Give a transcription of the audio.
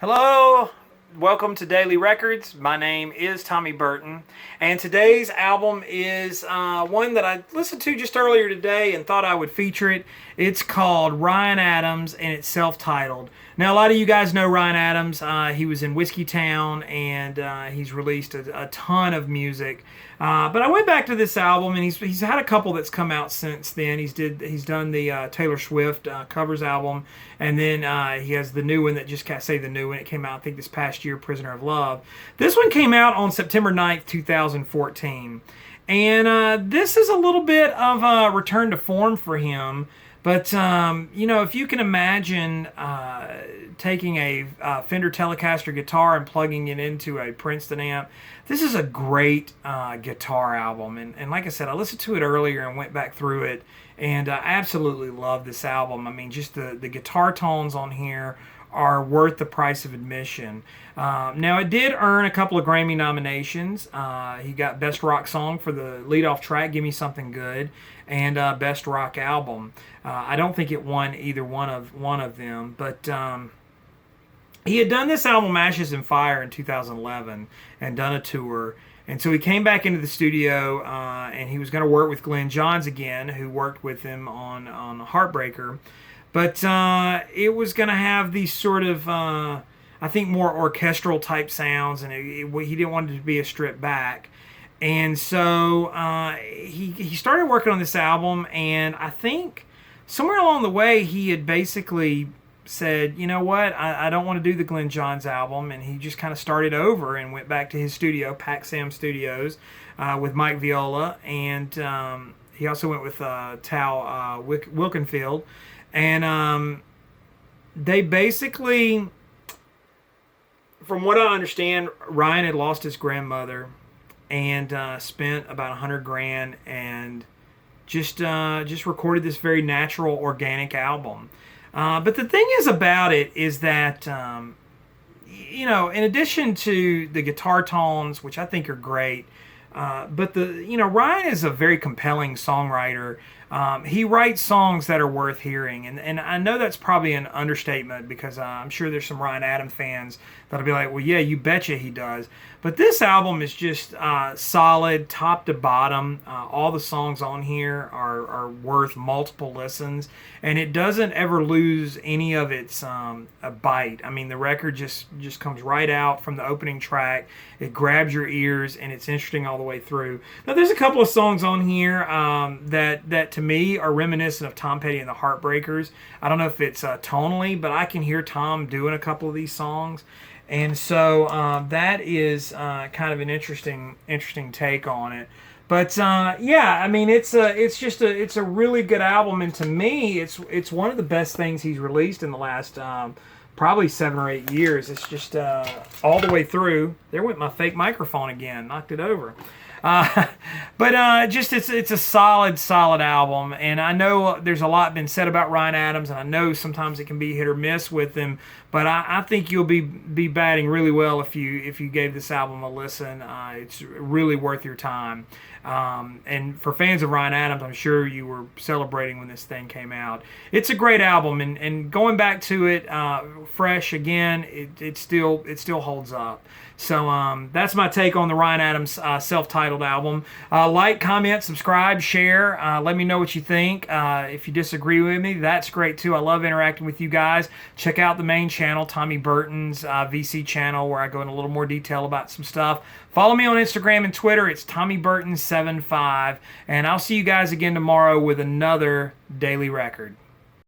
Hello, welcome to Daily Records. My name is Tommy Burton, and today's album is one that I listened to just earlier today and thought I would feature it. It's called Ryan Adams, and it's self-titled. Now, a lot of you guys know Ryan Adams. He was in Whiskey Town, and he's released a ton of music. But I went back to this album, and he's had a couple that's come out since then. He's done the Taylor Swift covers album, and then he has the new one that just can't say the new one. It came out, I think, this past year, Prisoner of Love. This one came out on September 9th, 2014. And this is a little bit of a return to form for him. But, if you can imagine taking a Fender Telecaster guitar and plugging it into a Princeton amp, this is a great guitar album. And like I said, I listened to it earlier and went back through it, and I absolutely love this album. I mean, just the guitar tones on here are worth the price of admission. Now, it did earn a couple of Grammy nominations. He got Best Rock Song for the lead-off track, Give Me Something Good, and Best Rock Album. I don't think it won either one of them, but he had done this album, Ashes and Fire, in 2011 and done a tour. And so he came back into the studio, and he was going to work with Glenn Johns again, who worked with him on Heartbreaker. But it was going to have these sort of, I think, more orchestral type sounds, and he didn't want it to be a strip back. And so he started working on this album, and I think somewhere along the way he had basically said, you know what, I don't want to do the Glenn Johns album, and he just kind of started over and went back to his studio, Pac Sam Studios, with Mike Viola, and he also went with Tal Wilkenfield. And they basically, from what I understand, Ryan had lost his grandmother and spent about $100,000 and just recorded this very natural, organic album. But the thing is about it is that, in addition to the guitar tones, which I think are great, but Ryan is a very compelling songwriter. He writes songs that are worth hearing, and I know that's probably an understatement, because I'm sure there's some Ryan Adams fans that'll be like, well, yeah, you betcha he does. But this album is just solid, top to bottom. All the songs on here are worth multiple listens, and it doesn't ever lose any of its a bite. I mean, the record just comes right out from the opening track. It grabs your ears, and it's interesting all the way through. Now, there's a couple of songs on here that to me are reminiscent of Tom Petty and the Heartbreakers. I don't know if it's tonally, but I can hear Tom doing a couple of these songs. And so that is kind of an interesting take on it. But yeah, I mean, it's a really good album, and to me, it's one of the best things he's released in the last probably 7 or 8 years. It's just all the way through. There went my fake microphone again, knocked it over. But it's a solid album, and I know there's a lot been said about Ryan Adams, and I know sometimes it can be hit or miss with him, but I think you'll be batting really well if you gave this album a listen. It's really worth your time. And for fans of Ryan Adams, I'm sure you were celebrating when this thing came out. It's a great album, and going back to it fresh again, it still holds up. So that's my take on the Ryan Adams self-titled album. Like, comment, subscribe, share. Let me know what you think. If you disagree with me, that's great too. I love interacting with you guys. Check out the main channel, Tommy Burton's VC channel, where I go in a little more detail about some stuff. Follow me on Instagram and Twitter. It's TommyBurton75. And I'll see you guys again tomorrow with another Daily Record.